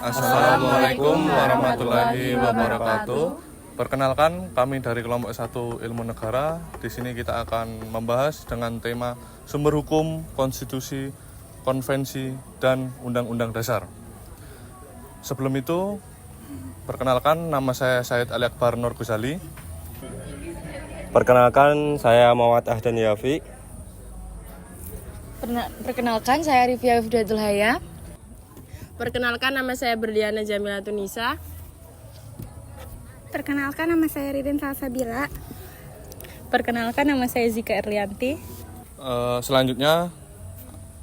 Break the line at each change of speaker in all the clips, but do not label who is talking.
Assalamualaikum warahmatullahi wabarakatuh. Perkenalkan, kami dari kelompok 1 Ilmu Negara. Di sini kita akan membahas dengan tema sumber hukum, konstitusi, konvensi, dan undang-undang dasar. Sebelum itu, perkenalkan, nama saya Said Ali Akbar Nur Ghazali.
Perkenalkan, saya Muhammad Ahdan Yafi.
Perkenalkan, saya Rifia Fidyatul Haya.
Perkenalkan, nama saya Berliana Jamila Tunisa.
Perkenalkan, nama saya Ririn Salsabila.
Perkenalkan, nama saya Zika Erlianti.
Selanjutnya,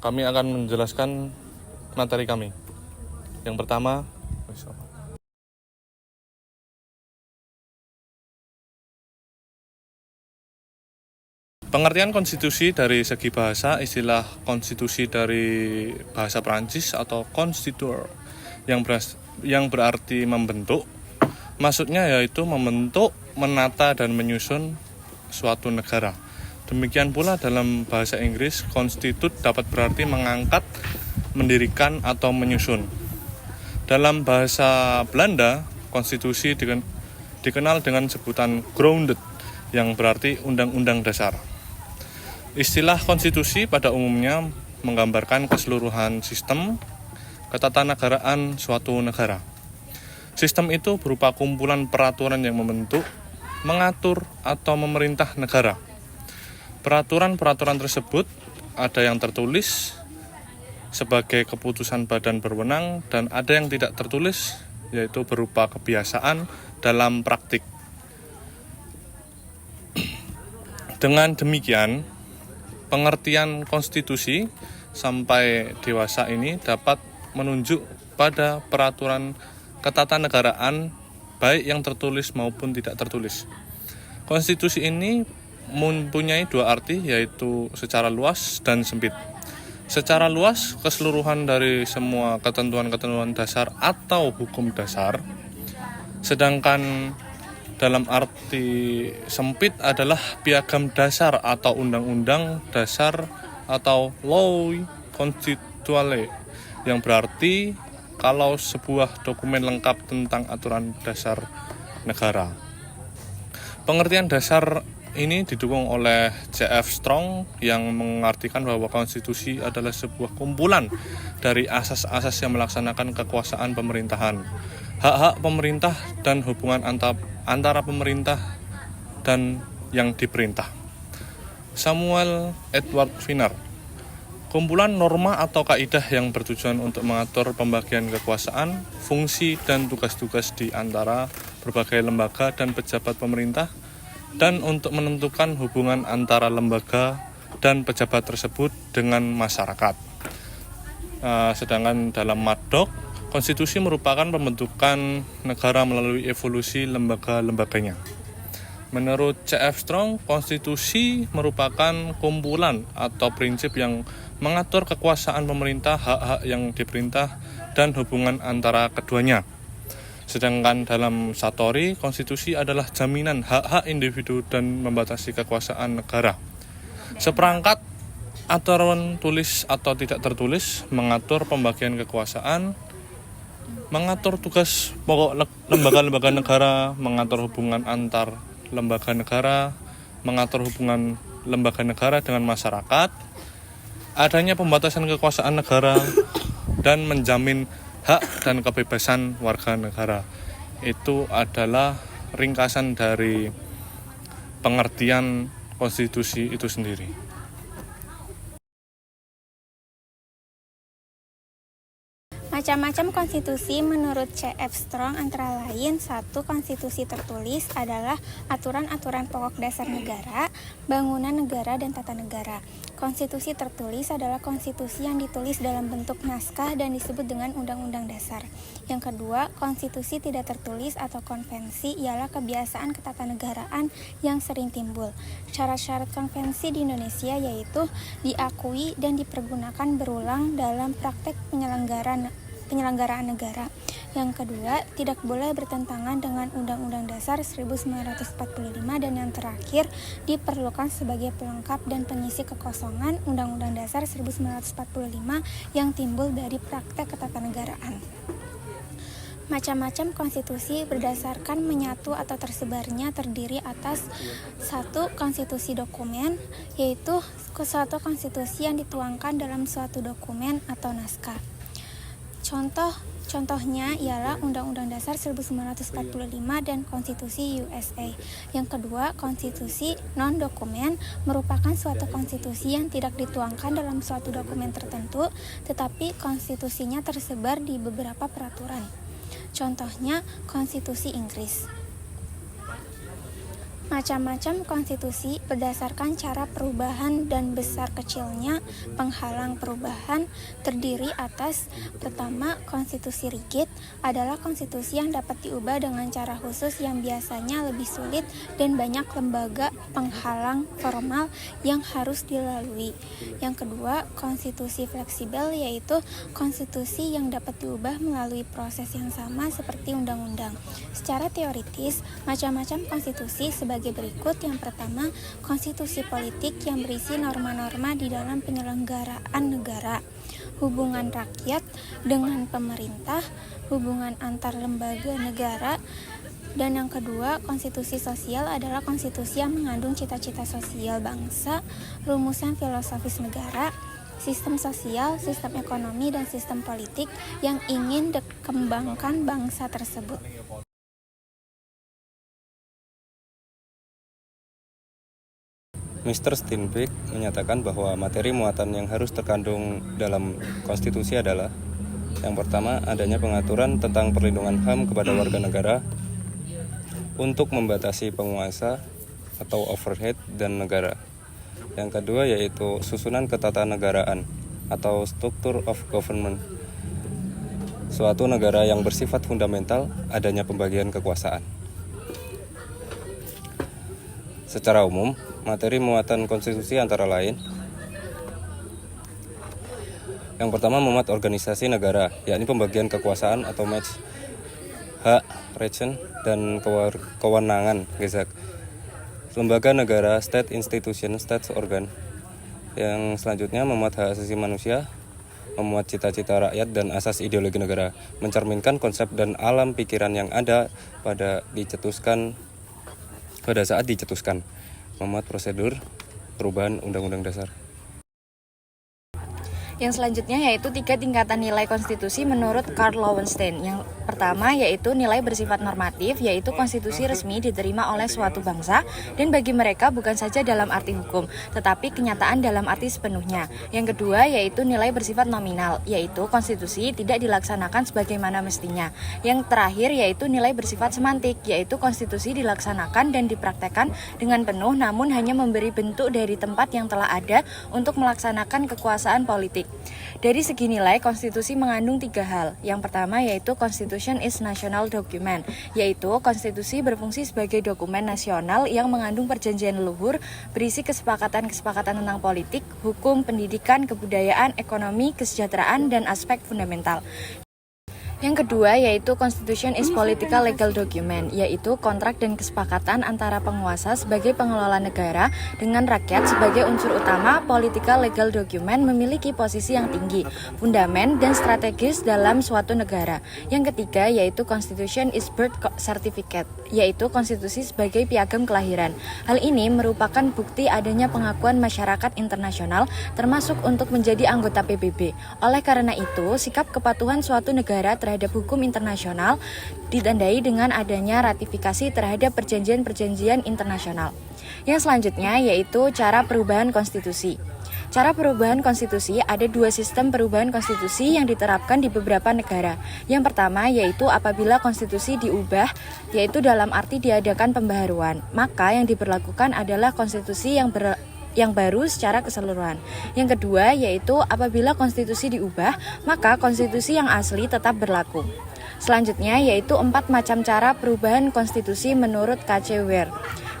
kami akan menjelaskan materi kami. Yang pertama, pengertian konstitusi dari segi bahasa. Istilah konstitusi dari bahasa Prancis atau constituer yang berarti membentuk. Maksudnya yaitu membentuk, menata, dan menyusun suatu negara. Demikian pula dalam bahasa Inggris, constitute dapat berarti mengangkat, mendirikan, atau menyusun. Dalam bahasa Belanda, konstitusi dikenal dengan sebutan grounded, yang berarti undang-undang dasar. Istilah konstitusi pada umumnya menggambarkan keseluruhan sistem ketatanegaraan suatu negara. Sistem itu berupa kumpulan peraturan yang membentuk, mengatur, atau memerintah negara. Peraturan-peraturan tersebut ada yang tertulis sebagai keputusan badan berwenang dan ada yang tidak tertulis, yaitu berupa kebiasaan dalam praktik. Dengan demikian, pengertian konstitusi sampai dewasa ini dapat menunjuk pada peraturan ketatanegaraan baik yang tertulis maupun tidak tertulis. Konstitusi ini mempunyai dua arti, yaitu secara luas dan sempit. Secara luas, keseluruhan dari semua ketentuan-ketentuan dasar atau hukum dasar. Sedangkan dalam arti sempit adalah piagam dasar atau undang-undang dasar atau law constituale, yang berarti kalau sebuah dokumen lengkap tentang aturan dasar negara. Pengertian dasar ini didukung oleh J.F. Strong yang mengartikan bahwa konstitusi adalah sebuah kumpulan dari asas-asas yang melaksanakan kekuasaan pemerintahan, hak-hak pemerintah, dan hubungan antara pemerintah dan yang diperintah. Samuel Edward Wiener, kumpulan norma atau kaidah yang bertujuan untuk mengatur pembagian kekuasaan, fungsi, dan tugas-tugas di antara berbagai lembaga dan pejabat pemerintah, dan untuk menentukan hubungan antara lembaga dan pejabat tersebut dengan masyarakat. Sedangkan dalam Murdoch, konstitusi merupakan pembentukan negara melalui evolusi lembaga-lembaganya. Menurut C.F. Strong, konstitusi merupakan kumpulan atau prinsip yang mengatur kekuasaan pemerintah, hak-hak yang diperintah, dan hubungan antara keduanya. Sedangkan dalam Satori, konstitusi adalah jaminan hak-hak individu dan membatasi kekuasaan negara. Seperangkat aturan tulis atau tidak tertulis mengatur pembagian kekuasaan, mengatur tugas pokok lembaga-lembaga negara, mengatur hubungan antar lembaga negara, mengatur hubungan lembaga negara dengan masyarakat, adanya pembatasan kekuasaan negara, dan menjamin hak dan kebebasan warga negara. Itu adalah ringkasan dari pengertian konstitusi itu sendiri.
Macam-macam konstitusi menurut C.F. Strong antara lain: 1. Konstitusi tertulis adalah aturan-aturan pokok dasar negara, bangunan negara, dan tata negara. Konstitusi tertulis adalah konstitusi yang ditulis dalam bentuk naskah dan disebut dengan undang-undang dasar. Yang kedua, konstitusi tidak tertulis atau konvensi ialah kebiasaan ketatanegaraan yang sering timbul. Syarat-syarat konvensi di Indonesia yaitu diakui dan dipergunakan berulang dalam praktek penyelenggaraan negara. Yang kedua, tidak boleh bertentangan dengan Undang-Undang Dasar 1945, dan yang terakhir, diperlukan sebagai pelengkap dan pengisi kekosongan Undang-Undang Dasar 1945 yang timbul dari praktek ketatanegaraan. Macam-macam konstitusi berdasarkan menyatu atau tersebarnya terdiri atas satu konstitusi dokumen, yaitu suatu konstitusi yang dituangkan dalam suatu dokumen atau naskah. Contohnya ialah Undang-Undang Dasar 1945 dan Konstitusi USA. Yang kedua, konstitusi non-dokumen merupakan suatu konstitusi yang tidak dituangkan dalam suatu dokumen tertentu, tetapi konstitusinya tersebar di beberapa peraturan. Contohnya, Konstitusi Inggris. Macam-macam konstitusi berdasarkan cara perubahan dan besar kecilnya penghalang perubahan terdiri atas pertama, konstitusi rigid adalah konstitusi yang dapat diubah dengan cara khusus yang biasanya lebih sulit dan banyak lembaga penghalang formal yang harus dilalui. Yang kedua, konstitusi fleksibel yaitu konstitusi yang dapat diubah melalui proses yang sama seperti undang-undang. Secara teoritis, macam-macam konstitusi sebagai berikut. Yang pertama, konstitusi politik yang berisi norma-norma di dalam penyelenggaraan negara, hubungan rakyat dengan pemerintah, hubungan antar lembaga negara. Dan yang kedua, konstitusi sosial adalah konstitusi yang mengandung cita-cita sosial bangsa, rumusan filosofis negara, sistem sosial, sistem ekonomi, dan sistem politik yang ingin dikembangkan bangsa tersebut.
Mr. Steinbeck menyatakan bahwa materi muatan yang harus terkandung dalam konstitusi adalah yang pertama, adanya pengaturan tentang perlindungan HAM kepada warga negara untuk membatasi penguasa atau overhead dan negara. Yang kedua yaitu susunan ketatanegaraan atau structure of government. Suatu negara yang bersifat fundamental adanya pembagian kekuasaan. Secara umum, materi muatan konstitusi antara lain yang pertama memuat organisasi negara, yakni pembagian kekuasaan atau match, hak, region, dan kewenangan, gezak. Lembaga negara, state institution, state organ. Yang selanjutnya memuat hak asasi manusia, memuat cita-cita rakyat dan asas ideologi negara, mencerminkan konsep dan alam pikiran yang ada pada saat dicetuskan, memuat prosedur perubahan Undang-Undang Dasar.
Yang selanjutnya yaitu 3 tingkatan nilai konstitusi menurut Karl Lowenstein. Yang pertama yaitu nilai bersifat normatif, yaitu konstitusi resmi diterima oleh suatu bangsa dan bagi mereka bukan saja dalam arti hukum, tetapi kenyataan dalam arti sepenuhnya. Yang kedua yaitu nilai bersifat nominal, yaitu konstitusi tidak dilaksanakan sebagaimana mestinya. Yang terakhir yaitu nilai bersifat semantik, yaitu konstitusi dilaksanakan dan dipraktekkan dengan penuh namun hanya memberi bentuk dari tempat yang telah ada untuk melaksanakan kekuasaan politik. Dari segi nilai, konstitusi mengandung 3 hal. Yang pertama yaitu Constitution is national document, yaitu konstitusi berfungsi sebagai dokumen nasional yang mengandung perjanjian leluhur, berisi kesepakatan-kesepakatan tentang politik, hukum, pendidikan, kebudayaan, ekonomi, kesejahteraan, dan aspek fundamental. Yang kedua yaitu Constitution is political legal document, yaitu kontrak dan kesepakatan antara penguasa sebagai pengelola negara dengan rakyat sebagai unsur utama. Political legal document memiliki posisi yang tinggi, fundamen, dan strategis dalam suatu negara. Yang ketiga yaitu Constitution is birth certificate, yaitu konstitusi sebagai piagam kelahiran. Hal ini merupakan bukti adanya pengakuan masyarakat internasional termasuk untuk menjadi anggota PBB. Oleh karena itu, sikap kepatuhan suatu negara terhadap hukum internasional ditandai dengan adanya ratifikasi terhadap perjanjian-perjanjian internasional. Yang selanjutnya yaitu cara perubahan konstitusi. Cara perubahan konstitusi, ada 2 sistem perubahan konstitusi yang diterapkan di beberapa negara. Yang pertama yaitu apabila konstitusi diubah, yaitu dalam arti diadakan pembaharuan, maka yang diberlakukan adalah konstitusi yang baru secara keseluruhan. Yang kedua yaitu apabila konstitusi diubah, maka konstitusi yang asli tetap berlaku. Selanjutnya yaitu 4 macam cara perubahan konstitusi menurut K.C. Ware.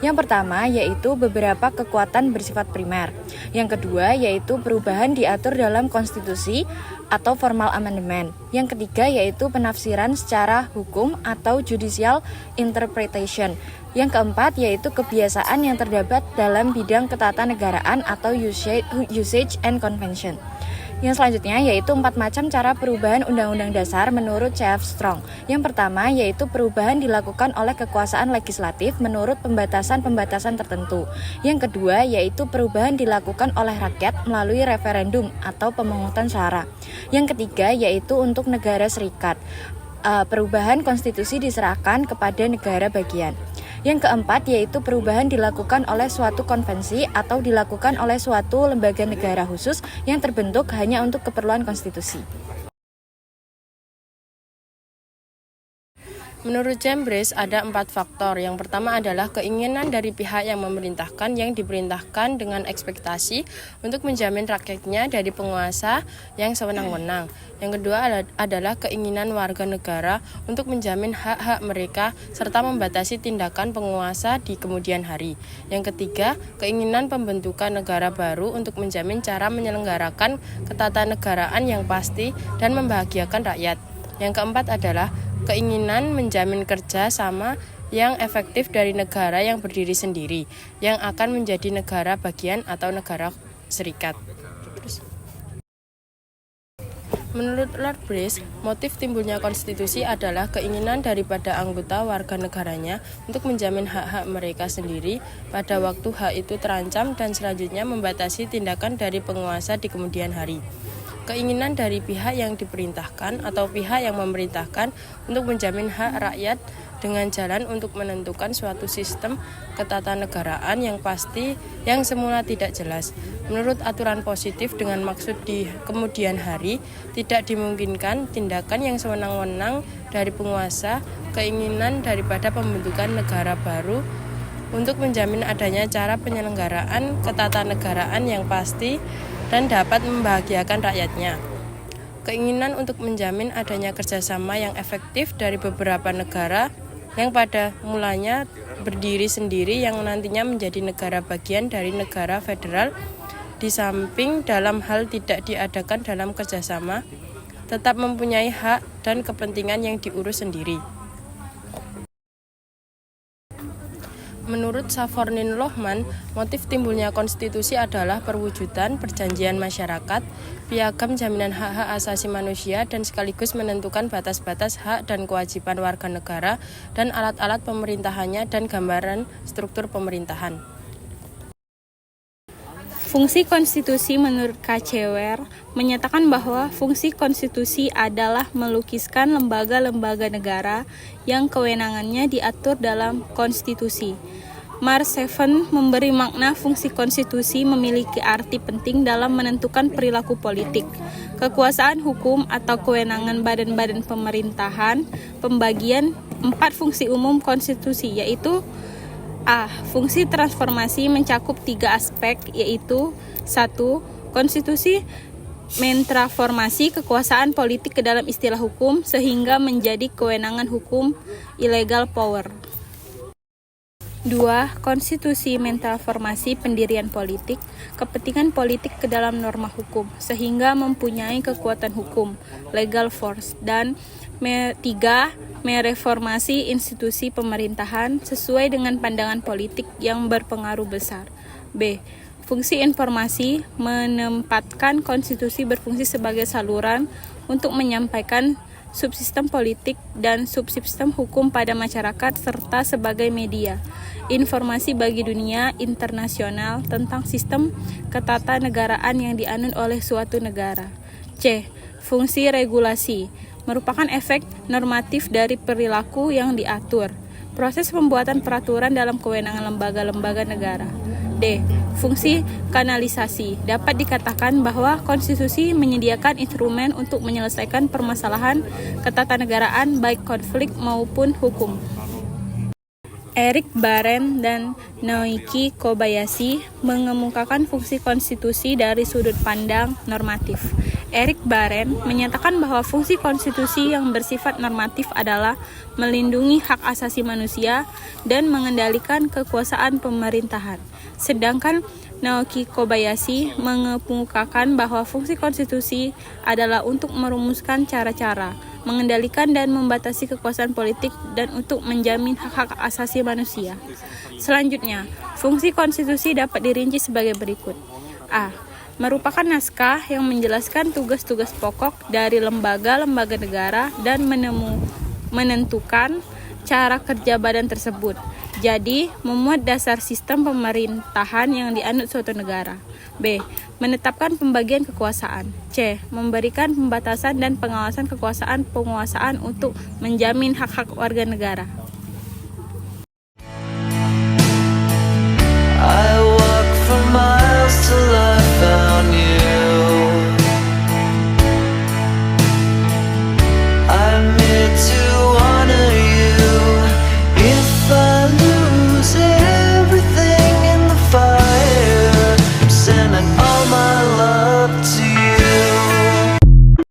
Yang pertama yaitu beberapa kekuatan bersifat primer. Yang kedua yaitu perubahan diatur dalam konstitusi atau formal amendment. Yang ketiga yaitu penafsiran secara hukum atau judicial interpretation. Yang keempat yaitu kebiasaan yang terdapat dalam bidang ketatanegaraan atau usage and convention. Yang selanjutnya yaitu 4 macam cara perubahan Undang-Undang Dasar menurut C.F. Strong. Yang pertama yaitu perubahan dilakukan oleh kekuasaan legislatif menurut pembatasan-pembatasan tertentu. Yang kedua yaitu perubahan dilakukan oleh rakyat melalui referendum atau pemungutan suara. Yang ketiga yaitu untuk negara serikat. Perubahan konstitusi diserahkan kepada negara bagian. Yang keempat yaitu perubahan dilakukan oleh suatu konvensi atau dilakukan oleh suatu lembaga negara khusus yang terbentuk hanya untuk keperluan konstitusi.
Menurut Chambers, ada 4 faktor. Yang pertama adalah keinginan dari pihak yang memerintahkan yang diperintahkan dengan ekspektasi untuk menjamin rakyatnya dari penguasa yang sewenang-wenang. Yang kedua adalah keinginan warga negara untuk menjamin hak-hak mereka serta membatasi tindakan penguasa di kemudian hari. Yang ketiga, keinginan pembentukan negara baru untuk menjamin cara menyelenggarakan ketatanegaraan yang pasti dan membahagiakan rakyat. Yang keempat adalah keinginan menjamin kerja sama yang efektif dari negara yang berdiri sendiri, yang akan menjadi negara bagian atau negara serikat. Menurut Lord Bryce, motif timbulnya konstitusi adalah keinginan daripada anggota warga negaranya untuk menjamin hak-hak mereka sendiri pada waktu hak itu terancam dan selanjutnya membatasi tindakan dari penguasa di kemudian hari. Keinginan dari pihak yang diperintahkan atau pihak yang memerintahkan untuk menjamin hak rakyat dengan jalan untuk menentukan suatu sistem ketatanegaraan yang pasti yang semula tidak jelas. Menurut aturan positif dengan maksud di kemudian hari, tidak dimungkinkan tindakan yang sewenang-wenang dari penguasa, keinginan daripada pembentukan negara baru untuk menjamin adanya cara penyelenggaraan ketatanegaraan yang pasti dan dapat membahagiakan rakyatnya. Keinginan untuk menjamin adanya kerjasama yang efektif dari beberapa negara yang pada mulanya berdiri sendiri yang nantinya menjadi negara bagian dari negara federal, di samping dalam hal tidak diadakan dalam kerjasama, tetap mempunyai hak dan kepentingan yang diurus sendiri. Menurut Savornin Lohman, motif timbulnya konstitusi adalah perwujudan perjanjian masyarakat, piagam jaminan hak-hak asasi manusia, dan sekaligus menentukan batas-batas hak dan kewajiban warga negara dan alat-alat pemerintahannya dan gambaran struktur pemerintahan.
Fungsi konstitusi menurut K.C. menyatakan bahwa fungsi konstitusi adalah melukiskan lembaga-lembaga negara yang kewenangannya diatur dalam konstitusi. Marseven memberi makna fungsi konstitusi memiliki arti penting dalam menentukan perilaku politik, kekuasaan hukum atau kewenangan badan-badan pemerintahan, pembagian 4 fungsi umum konstitusi yaitu A. Fungsi transformasi mencakup 3 aspek yaitu 1. Konstitusi mentransformasi kekuasaan politik ke dalam istilah hukum sehingga menjadi kewenangan hukum illegal power. 2. Konstitusi mentransformasi pendirian politik, kepentingan politik ke dalam norma hukum sehingga mempunyai kekuatan hukum legal force. Dan 3. Mereformasi institusi pemerintahan sesuai dengan pandangan politik yang berpengaruh besar. B. Fungsi informasi menempatkan konstitusi berfungsi sebagai saluran untuk menyampaikan subsistem politik dan subsistem hukum pada masyarakat serta sebagai media informasi bagi dunia internasional tentang sistem ketatanegaraan yang dianut oleh suatu negara. C. Fungsi regulasi merupakan efek normatif dari perilaku yang diatur. Proses pembuatan peraturan dalam kewenangan lembaga-lembaga negara. D. Fungsi kanalisasi. Dapat dikatakan bahwa konstitusi menyediakan instrumen untuk menyelesaikan permasalahan ketatanegaraan baik konflik maupun hukum. Eric Baren dan Naoki Kobayashi mengemukakan fungsi konstitusi dari sudut pandang normatif. Eric Baren menyatakan bahwa fungsi konstitusi yang bersifat normatif adalah melindungi hak asasi manusia dan mengendalikan kekuasaan pemerintahan. Sedangkan Naoki Kobayashi mengemukakan bahwa fungsi konstitusi adalah untuk merumuskan cara-cara, mengendalikan dan membatasi kekuasaan politik dan untuk menjamin hak-hak asasi manusia. Selanjutnya, fungsi konstitusi dapat dirinci sebagai berikut. A. merupakan naskah yang menjelaskan tugas-tugas pokok dari lembaga-lembaga negara dan menentukan cara kerja badan tersebut. Jadi, memuat dasar sistem pemerintahan yang dianut suatu negara. B. Menetapkan pembagian kekuasaan. C. Memberikan pembatasan dan pengawasan kekuasaan penguasaan untuk menjamin hak-hak warga negara.